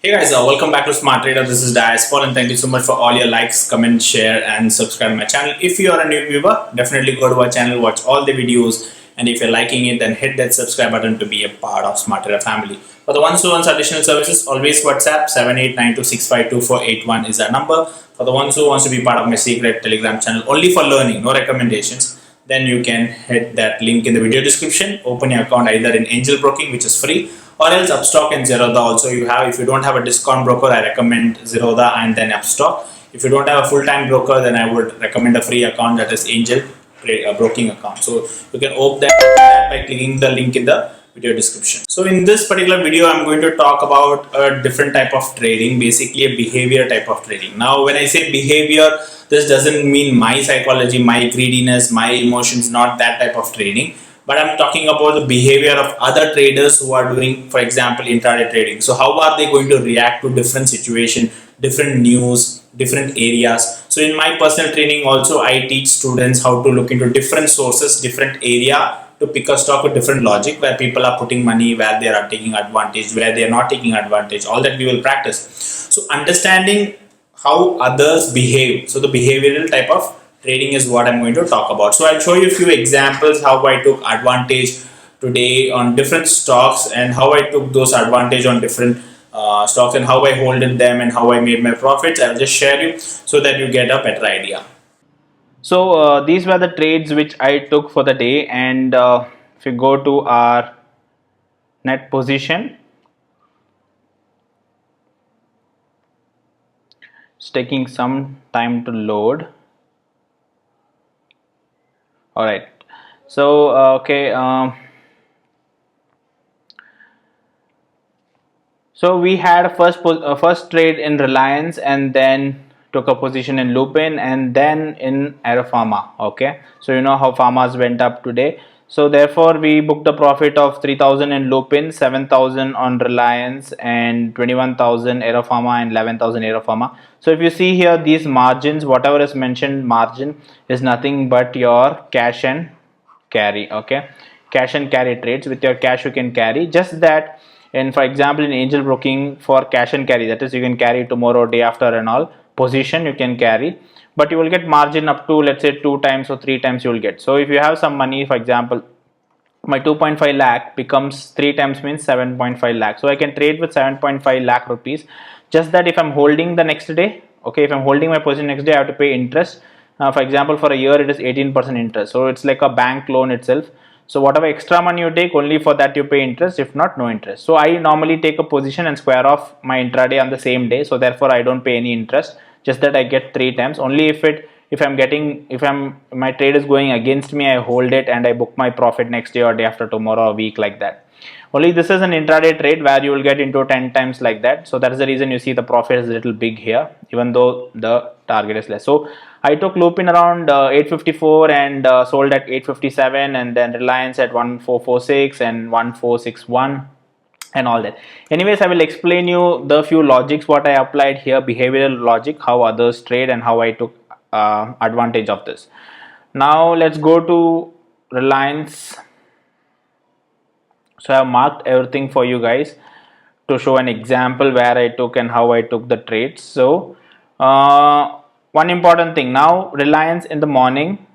Hey guys, welcome back to Smart Trader. This is Paul, and thank you so much for all your likes, comment, share, and subscribe to my channel. If you are a new viewer, definitely go to our channel, watch all the videos, and if you're liking it, then hit that subscribe button to be a part of Smart Trader family. For the ones who want additional services, always WhatsApp 7892652481 is our number. For the ones who wants to be part of my secret Telegram channel, only for learning, no recommendations, then you can hit that link in the video description. Open your account either in Angel Broking, which is free, or else Upstox and Zerodha also you have. If you don't have a discount broker, I recommend Zerodha and then Upstox. If you don't have a full-time broker, then I would recommend a free account, that is Angel Broking account. So you can open that by clicking the link in the video description. So in this particular video, I'm going to talk about a different type of trading, basically a behavior type of trading. Now when I say behavior, this doesn't mean my psychology, my greediness, my emotions, not that type of trading. But I'm talking about the behavior of other traders who are doing, for example, intraday trading. So how are they going to react to different situation, different news, different areas? So in my personal training also, I teach students how to look into different sources, different area to pick a stock with different logic, where people are putting money, where they are taking advantage, where they are not taking advantage. All that we will practice. So understanding how others behave. So the behavioral type of trading is what I'm going to talk about. So I'll show you a few examples how I took advantage today on different stocks, and how I took those advantage on different stocks, and how I holded them, and how I made my profits. I'll just share you so that you get a better idea. So these were the trades which I took for the day, and if you go to our net position, it's taking some time to load. All right, so so we had a first trade in Reliance, and then took a position in Lupin, and then in Auropharma. Okay, so you know how pharmas went up today. So therefore we booked a profit of 3,000 in Lupin, 7,000 on Reliance, and 21,000 Auropharma, and 11,000 Auropharma. So if you see here, these margins, whatever is mentioned margin, is nothing but your cash and carry. Okay, cash and carry trades. With your cash you can carry, just that. And for example, in Angel Broking, for cash and carry, that is, you can carry tomorrow, day after, and all position you can carry, but you will get margin up to, let's say, 2 times or 3 times you will get. So if you have some money, for example, my 2.5 lakh becomes 3 times means 7.5 lakh. So I can trade with 7.5 lakh rupees. Just that if I'm holding the next day, okay, if I'm holding my position next day, I have to pay interest. For example, for a year it is 18% interest. So it's like a bank loan itself. So whatever extra money you take, only for that you pay interest, if not, no interest. So I normally take a position and square off my intraday on the same day. So therefore I don't pay any interest, just that I get 3 times. Only if my trade is going against me, I hold it and I book my profit next day or day after tomorrow, a week, like that. Only this is an intraday trade where you will get into 10 times like that. So that is the reason you see the profit is a little big here, even though the target is less. So I took Lupin around 854 and sold at 857, and then Reliance at 1446 and 1461 and all that. Anyways, I will explain you the few logics what I applied here, behavioral logic, how others trade, and how I took advantage of this. Now let's go to Reliance. So I have marked everything for you guys to show an example where I took and how I took the trades. So one important thing, now Reliance, in the morning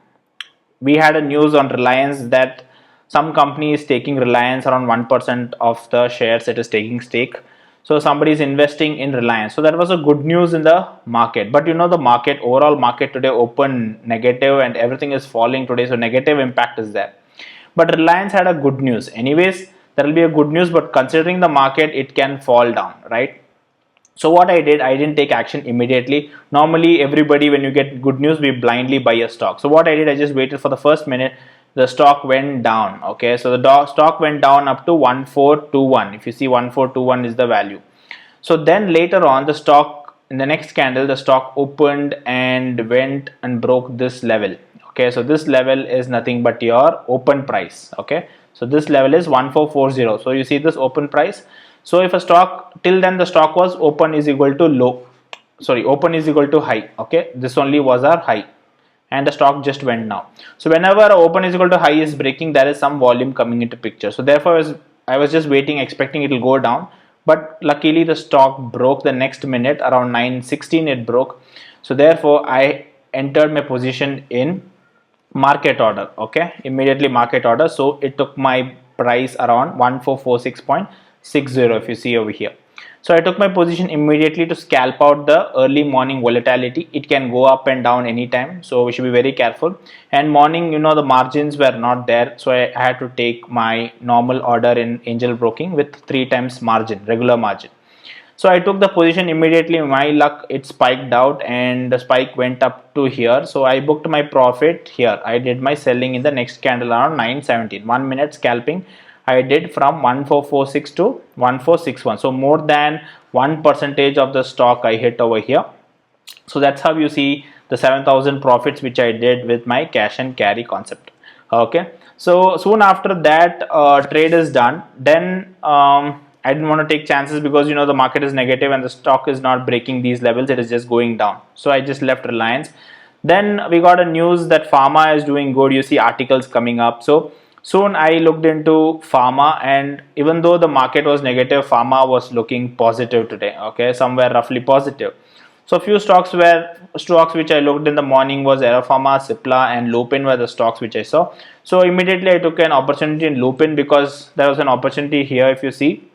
we had a news on Reliance that some company is taking Reliance, around 1% of the shares it is taking stake. So somebody is investing in Reliance. So that was a good news in the market. But you know, the market, overall market today opened negative and everything is falling today. So negative impact is there. But Reliance had a good news. Anyways, there will be a good news, but considering the market, it can fall down, right? So what I did, I didn't take action immediately. Normally, everybody, when you get good news, we blindly buy a stock. So what I did, I just waited for the first minute. The stock went down. Okay, so the stock went down up to 1421. If you see, 1421 is the value. So then later on, the stock, in the next candle, the stock opened and went and broke this level. Okay, so this level is nothing but your open price. Okay, so this level is 1440. So you see this open price. So if a stock, till then the stock was open is equal to low, sorry, open is equal to high. Okay, this only was our high, and the stock just went down. So whenever open is equal to high is breaking, there is some volume coming into picture. So therefore I was just waiting, expecting it will go down, but luckily the stock broke the next minute around 9:16 it broke. So therefore I entered my position in market order. Okay, immediately market order. So it took my price around 1446.60 if you see over here. So I took my position immediately to scalp out the early morning volatility. It can go up and down anytime, so we should be very careful. And morning, the margins were not there, so I had to take my normal order in angel broking with 3 times margin, regular margin. So I took the position immediately. My luck, it spiked out and the spike went up to here. So I booked my profit here. I did my selling in the next candle around 9:17. 1 minute scalping I did from 1446 to 1461. So more than 1% of the stock I hit over here. So that's how you see the 7,000 profits which I did with my cash and carry concept. Okay, so soon after that trade is done. Then I didn't want to take chances because the market is negative and the stock is not breaking these levels, it is just going down. So I just left Reliance. Then we got a news that pharma is doing good. You see articles coming up. So soon I looked into pharma, and even though the market was negative, pharma was looking positive today. Okay, somewhere roughly positive. So few stocks which I looked in the morning was Auropharma, Cipla and Lupin were the stocks which I saw. So immediately I took an opportunity in Lupin because there was an opportunity here. If you see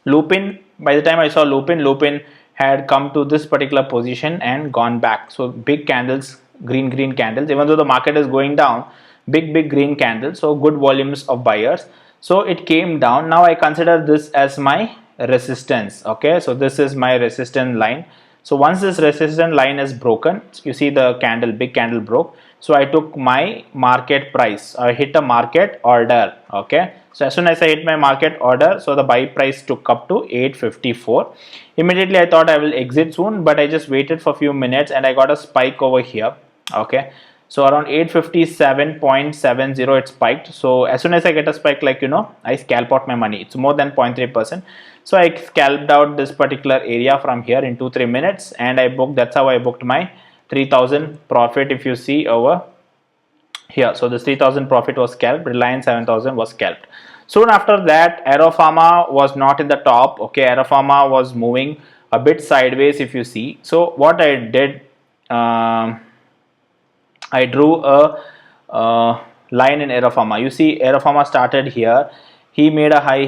Lupin, by the time I saw Lupin had come to this particular position and gone back. So big candles, green candles, even though the market is going down, big green candles, so good volumes of buyers. So it came down. Now I consider this as my resistance. Okay, so this is my resistance line. So once this resistance line is broken, you see the candle, big candle broke. So I took my market price. I hit a market order. Okay, so as soon as I hit my market order, so the buy price took up to 854. Immediately I thought I will exit soon, but I just waited for a few minutes and I got a spike over here. Okay, so around 857.70 it spiked. So as soon as I get a spike, I scalp out my money. It's more than 0.3%. So I scalped out this particular area from here in 2-3 minutes and I booked. That's how I booked my 3,000 profit. If you see over here, so this 3,000 profit was scalped. Reliance 7,000 was scalped. Soon after that, Auropharma was not in the top. Okay, Auropharma was moving a bit sideways. If you see, so what I did, I drew a line in Auropharma. You see, Auropharma started here. He made a high.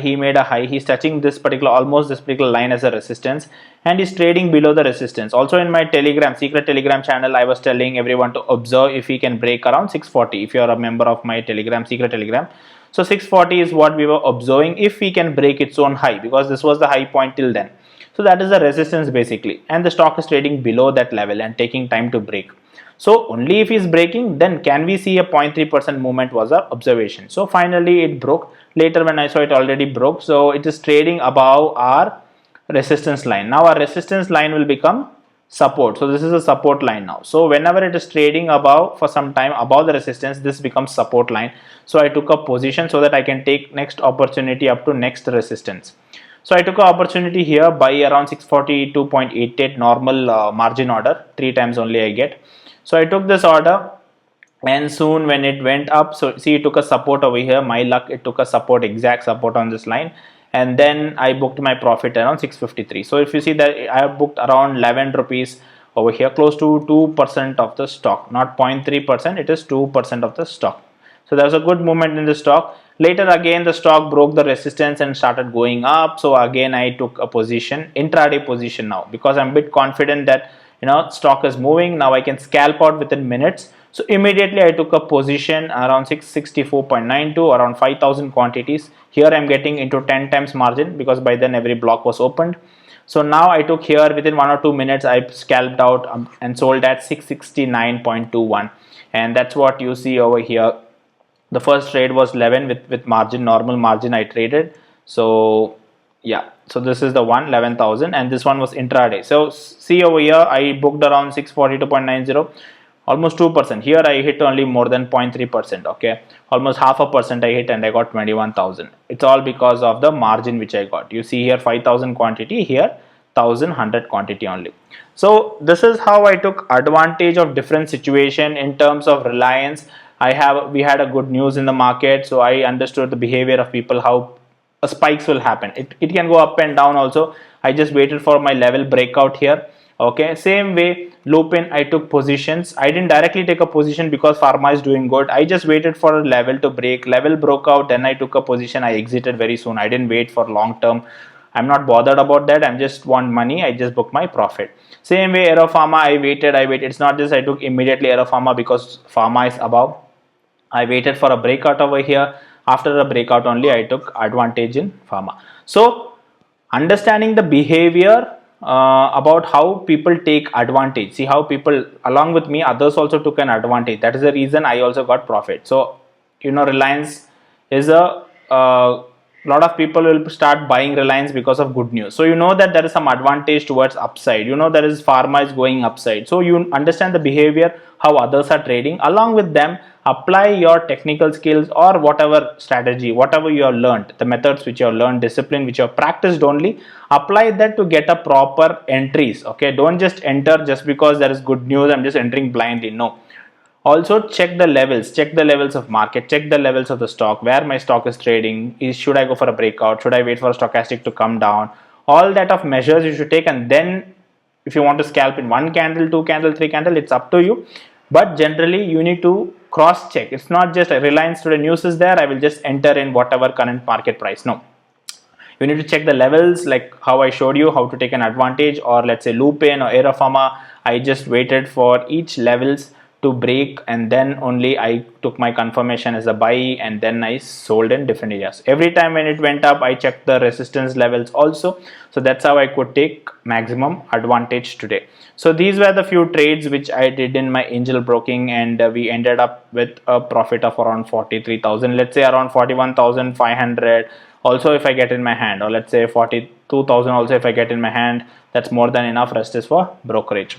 He's touching this particular line as a resistance, and he's trading below the resistance. Also in my secret Telegram channel, I was telling everyone to observe if he can break around 640. If you are a member of my secret Telegram, so 640 is what we were observing. If he can break its own high, because this was the high point till then. So that is the resistance basically, and the stock is trading below that level and taking time to break. So only if it's breaking, then can we see a 0.3% movement was our observation. So finally it broke. Later when I saw it already broke. So it is trading above our resistance line. Now our resistance line will become support. So this is a support line now. So whenever it is trading above for some time above the resistance, this becomes support line. So I took a position so that I can take next opportunity up to next resistance. So I took an opportunity here by around 642.88 normal margin order. 3 times only I get. So I took this order, and soon when it went up, so see it took a support over here. My luck, it took a support, exact support on this line, and then I booked my profit around 653. So if you see that I have booked around 11 rupees over here, close to 2% of the stock, not 0.3%, it is 2% of the stock. So there was a good movement in the stock. Later again the stock broke the resistance and started going up. So again I took a position, intraday position now, because I'm a bit confident that stock is moving. Now I can scalp out within minutes. So immediately I took a position around 664.92, around 5,000 quantities. Here I'm getting into 10 times margin because by then every block was opened. So now I took here within 1 or 2 minutes, I scalped out and sold at 669.21, and that's what you see over here. The first trade was 11 with margin, normal margin I traded. So yeah, so this is the one, 11,000, and this one was intraday. So see over here I booked around 642.90, almost 2%. Here I hit only more than 0.3%. okay, almost 0.5% I hit and I got 21,000. It's all because of the margin which I got. You see here 5,000 quantity, here 1,100 quantity only. So this is how I took advantage of different situation. In terms of Reliance, we had a good news in the market, so I understood the behavior of people, how spikes will happen. It can go up and down also. I just waited for my level breakout here. Okay, same way Lupin, I took positions. I didn't directly take a position because pharma is doing good. I just waited for a level to break. Level broke out, then I took a position. I exited very soon. I didn't wait for long term. I'm not bothered about that. I'm just want money. I just book my profit. Same way Auropharma, I waited. It's not just I took immediately Auropharma because pharma is above. I waited for a breakout over here. After the breakout only I took advantage in pharma. So understanding the behavior about how people take advantage. See how people along with me, others also took an advantage. That is the reason I also got profit. So Reliance is a lot of people will start buying Reliance because of good news. So that there is some advantage towards upside. There is pharma is going upside. So you understand the behavior, how others are trading. Along with them, apply your technical skills or whatever strategy, whatever you have learned, the methods which you have learned, discipline which you have practiced only, apply that to get a proper entries. Okay, don't just enter just because there is good news. I'm just entering blindly. No. Also check the levels of market, check the levels of the stock, where my stock is trading. Should I go for a breakout? Should I wait for a stochastic to come down? All that of measures you should take, and then if you want to scalp in 1 candle, 2 candle, 3 candle, it's up to you. But generally you need to cross check. It's not just a Reliance today news is there, I will just enter in whatever current market price. No, you need to check the levels, like how I showed you how to take an advantage, or let's say Lupin or Auropharma. I just waited for each levels to break, and then only I took my confirmation as a buy, and then I sold in different areas. Every time when it went up, I checked the resistance levels also. So that's how I could take maximum advantage today. So these were the few trades which I did in my angel broking, and we ended up with a profit of around 43,000, let's say around 41,500 also if I get in my hand, or let's say 42,000 also if I get in my hand. That's more than enough. Rest is for brokerage.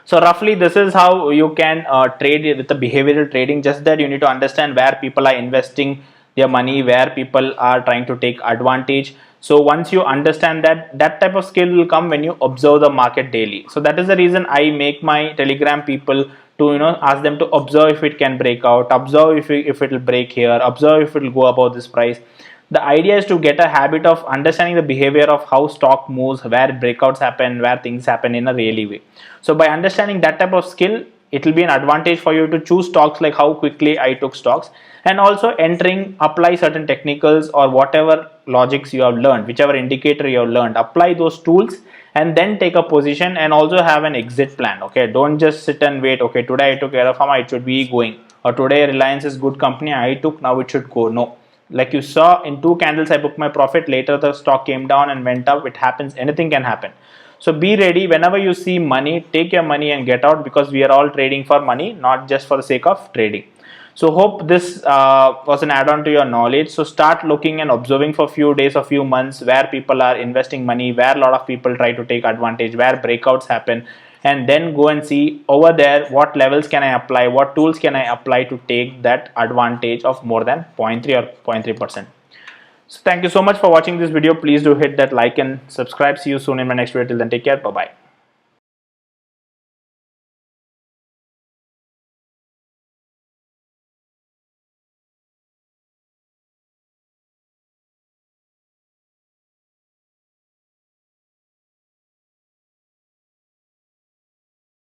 So roughly this is how you can trade with the behavioral trading. Just that you need to understand where people are investing their money, where people are trying to take advantage. So once you understand that type of skill will come when you observe the market daily. So that is the reason I make my Telegram people to ask them to observe if it can break out, observe if it will break here, observe if it will go above this price. The idea is to get a habit of understanding the behavior of how stock moves, where breakouts happen, where things happen in a really way. So by understanding that type of skill, it will be an advantage for you to choose stocks, like how quickly I took stocks, and also apply certain technicals or whatever logics you have learned, whichever indicator you have learned, apply those tools and then take a position, and also have an exit plan. Okay, don't just sit and wait. Okay, today I took Auropharma, it should be going, or today Reliance is good company, I took, now it should go. No, like you saw in 2 candles I booked my profit, later the stock came down and went up. It happens, anything can happen. So be ready. Whenever you see money, take your money and get out, because we are all trading for money, not just for the sake of trading. So hope this was an add-on to your knowledge. So start looking and observing for few days or few months where people are investing money, where a lot of people try to take advantage, where breakouts happen, and then go and see over there what levels can I apply, what tools can I apply to take that advantage of more than 0.3 or 0.3%. So thank you so much for watching this video. Please do hit that like and subscribe. See you soon in my next video. Till then, take care. Bye bye.